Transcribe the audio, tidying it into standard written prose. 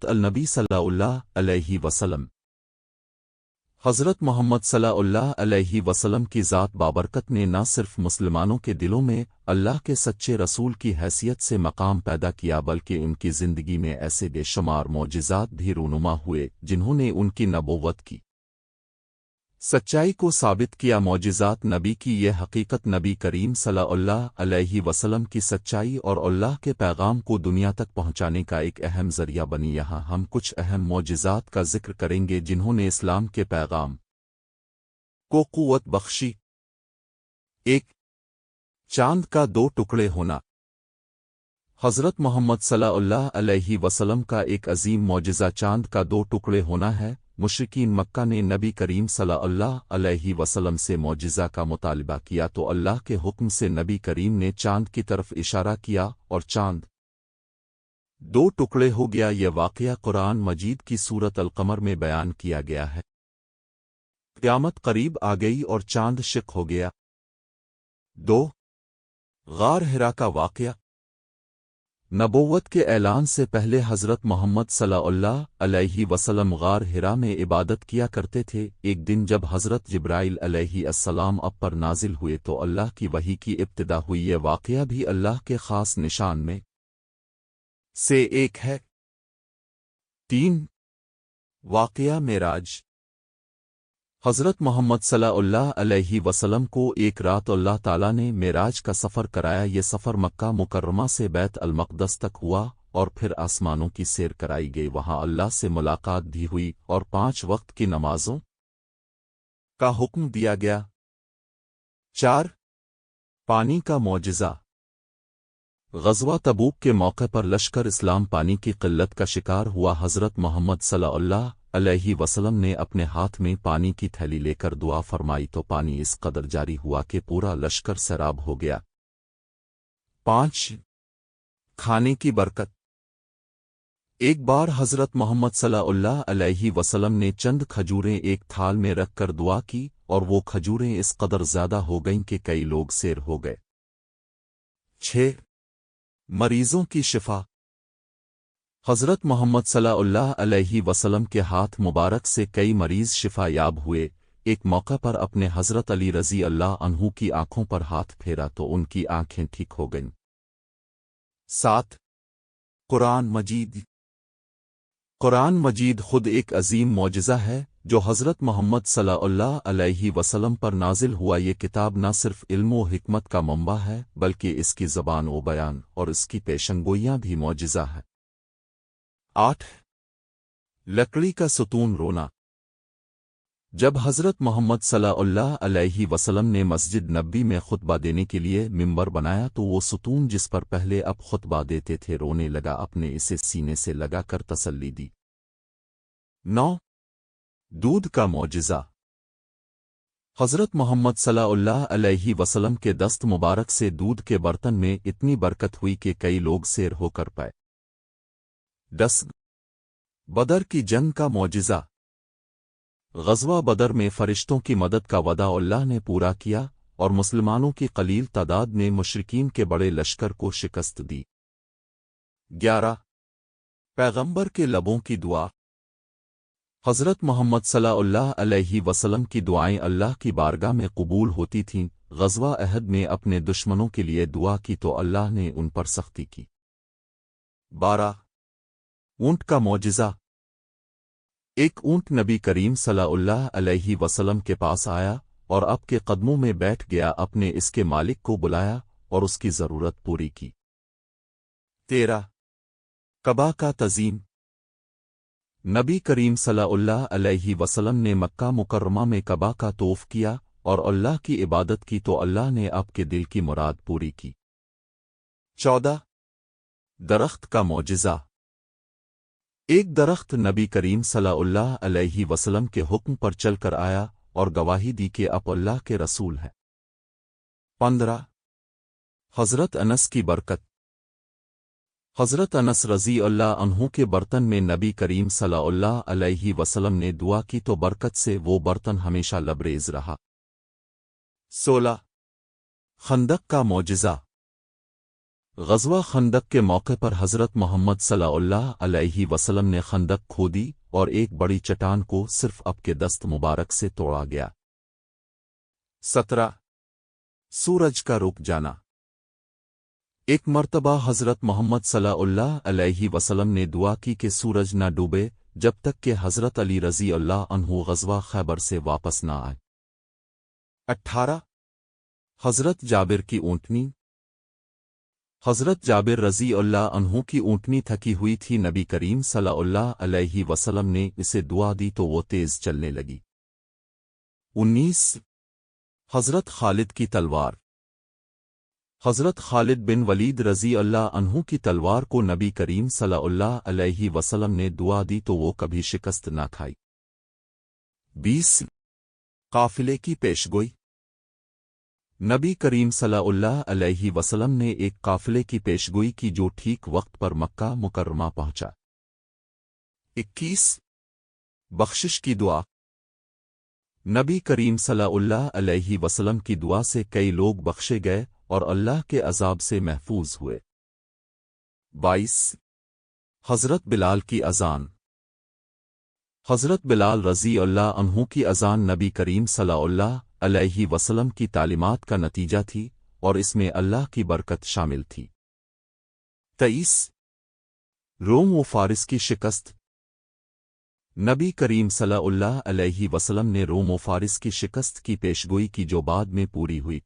हज़रत अल-नबी सल्लल्लाहु अलैहि वसल्लम। हज़रत मोहम्मद सल्लल्लाहु अलैहि वसल्लम की ज़ात बाबरकत ने न सिर्फ मुसलमानों के दिलों में अल्लाह के सच्चे रसूल की हैसियत से मकाम पैदा किया बल्कि उनकी ज़िंदगी में ऐसे बेशुमार मोजिज़ात भी रूनुमा हुए जिन्होंने उनकी नबूवत की सच्चाई को साबित किया। मोजिज़ात नबी की ये हकीकत नबी करीम सल्लल्लाहु अलैहि वसल्लम की सच्चाई और अल्लाह के पैगाम को दुनिया तक पहुंचाने का एक अहम ज़रिया बनी। यहाँ हम कुछ अहम मोजिज़ात का जिक्र करेंगे जिन्होंने इस्लाम के पैगाम को क़ुव्वत बख्शी। 1. चांद का 2 टुकड़े होना। हज़रत मोहम्मद सल्लल्लाहु अलैहि वसल्लम का एक अजीम मोजिज़ा चांद का 2 टुकड़े होना है। मुशरिकीन मक्का ने नबी करीम सल्लल्लाहु अलैहि वसल्लम से मोजिज़ा का मुतालिबा किया तो अल्लाह के हुक्म से नबी करीम ने चांद की तरफ इशारा किया और चांद 2 टुकड़े हो गया। यह वाक़या कुरान मजीद की सूरत अल-क़मर में बयान किया गया है। क़यामत करीब आ गई और चांद शिक हो गया। 2. गार हिरा का वाक़या। नबूवत के ऐलान से पहले हज़रत मोहम्मद सल्लल्लाहु अलैहि वसल्लम गार हिरा में इबादत किया करते थे। एक दिन जब हज़रत जिब्राइल अलैहिस्सलाम अब पर नाजिल हुए तो अल्लाह की वही की इब्तिदा हुई। यह वाक़या भी अल्लाह के ख़ास निशान में से एक है। 3. वाक़या मेराज। हज़रत मोहम्मद सल्लल्लाहु अलैहि वसल्लम को एक रात अल्लाह ताला ने मेराज का सफ़र कराया। ये सफ़र मक्का मुकर्रमा से बैत अल-मक़दस तक हुआ और फिर आसमानों की सैर कराई गई। वहाँ अल्लाह से मुलाकात भी हुई और 5 वक्त की नमाज़ों का हुक्म दिया गया। 4. पानी का मौजिज़ा। ग़ज़वा तबूक के मौके पर लश्कर इस्लाम पानी की क़िल्लत का शिकार हुआ। हज़रत मोहम्मद सल्लल्लाहु अलैहि वसल्लम ने अपने हाथ में पानी की थैली लेकर दुआ फरमाई तो पानी इस कदर जारी हुआ कि पूरा लश्कर सैराब हो गया। 5. खाने की बरकत। एक बार हज़रत मोहम्मद सल्लल्लाहु अलैहि वसल्लम ने चंद खजूरें एक थाल में रखकर दुआ की और वो खजूरें इस कदर ज़्यादा हो गईं कि कई लोग सैर हो गए। 6. मरीज़ों की शिफा। हज़रत मोहम्मद सल्लल्लाहु अलैहि वसल्लम के हाथ मुबारक से कई मरीज़ शिफा याब हुए। एक मौका पर अपने हज़रत अली रज़ी अल्लाह अन्हु की आंखों पर हाथ फेरा तो उनकी आंखें ठीक हो गईं। 7. कुरान मजीद। कुरान मजीद खुद एक अजीम मौजिज़ा है जो हज़रत मोहम्मद सल्लल्लाहु अलैहि वसल्लम पर नाजिल हुआ। ये किताब न सिर्फ इल्म व हिकमत का मंबा है बल्कि इसकी ज़बान व बयान और इसकी पेशंगोइयाँ भी मौजिज़ा है। 8. लकड़ी का सुतून रोना। जब हज़रत मोहम्मद सल्लल्लाहु अलैहि वसल्लम ने मस्जिद नबी में खुतबा देने के लिए मिंबर बनाया तो वो सुतून जिस पर पहले अब खुतबा देते थे रोने लगा। अपने इसे सीने से लगाकर तसल्ली दी। 9. दूध का मौजिज़ा। हज़रत मोहम्मद सल्लल्लाहु अलैहि वसल्लम के दस्त मुबारक से दूध के बर्तन में इतनी बरकत हुई कि कई लोग सैर होकर पाए। 10. बदर की जंग का मौजिज़ा। ग़ज़वा बदर में फ़रिश्तों की मदद का वदा अल्लाह ने पूरा किया और मुसलमानों की कलील तादाद ने मुशरिकीन के बड़े लश्कर को शिकस्त दी। 11. पैगंबर के लबों की दुआ। हज़रत मोहम्मद सल्लल्लाहु अलैहि वसल्लम की दुआएं अल्लाह की बारगाह में कबूल होती थीं। ग़ज़वा अहद में अपने दुश्मनों के लिए दुआ की तो अल्लाह ने उन पर सख्ती की। 12. ऊँट का मौजिज़ा। एक ऊँट नबी करीम सल्लल्लाहु अलैहि वसल्लम के पास आया और आपके कदमों में बैठ गया। अपने इसके मालिक को बुलाया और उसकी ज़रूरत पूरी की। 13. कबा का तज़ीम। नबी करीम सल्लल्लाहु अलैहि वसल्लम ने मक्का मुकर्रमा में कबा का तोफ किया और अल्लाह की इबादत की तो अल्लाह ने आपके दिल की मुराद पूरी की। 14. दरख्त का मौजिज़ा। एक दरख्त नबी करीम सल्लल्लाहु अलैहि वसल्लम के हुक्म पर चलकर आया और गवाही दी कि आप अल्लाह के रसूल हैं। 15. हज़रत अनस की बरकत। हज़रत अनस रज़ी अल्लाह अन्हु के बर्तन में नबी करीम सल्लल्लाहु अलैहि वसल्लम ने दुआ की तो बरकत से वो बर्तन हमेशा लबरेज रहा। 16. खंदक का मौजिज़ा। غزوہ خندق کے موقع پر حضرت محمد صلی اللہ علیہ وسلم نے خندق کھودی اور ایک بڑی چٹان کو صرف اب کے دست مبارک سے توڑا گیا۔ 17 سورج کا رک جانا۔ ایک مرتبہ حضرت محمد صلی اللہ علیہ وسلم نے دعا کی کہ سورج نہ ڈوبے جب تک کہ حضرت علی رضی اللہ عنہ غزوہ خیبر سے واپس نہ آئے۔ 18 حضرت جابر کی اونٹنی۔ حضرت جابر رضی اللہ عنہ کی اونٹنی تھکی ہوئی تھی، نبی کریم صلی اللہ علیہ وسلم نے اسے دعا دی تو وہ تیز چلنے لگی۔ 19 حضرت خالد کی تلوار۔ حضرت خالد بن ولید رضی اللہ عنہ کی تلوار کو نبی کریم صلی اللہ علیہ وسلم نے دعا دی تو وہ کبھی شکست نہ کھائی۔ 20 قافلے کی پیشگوئی۔ نبی کریم صلی اللہ علیہ وسلم نے ایک قافلے کی پیشگوئی کی جو ٹھیک وقت پر مکہ مکرمہ پہنچا۔ 21 بخشش کی دعا۔ نبی کریم صلی اللہ علیہ وسلم کی دعا سے کئی لوگ بخشے گئے اور اللہ کے عذاب سے محفوظ ہوئے۔ 22 حضرت بلال کی اذان۔ حضرت بلال رضی اللہ عنہ کی اذان نبی کریم صلی اللہ علیہ وسلم کی تعلیمات کا نتیجہ تھی اور اس میں اللہ کی برکت شامل تھی۔ 23 روم و فارس کی شکست۔ نبی کریم صلی اللہ علیہ وسلم نے روم و فارس کی شکست کی پیشگوئی کی جو بعد میں پوری ہوئی۔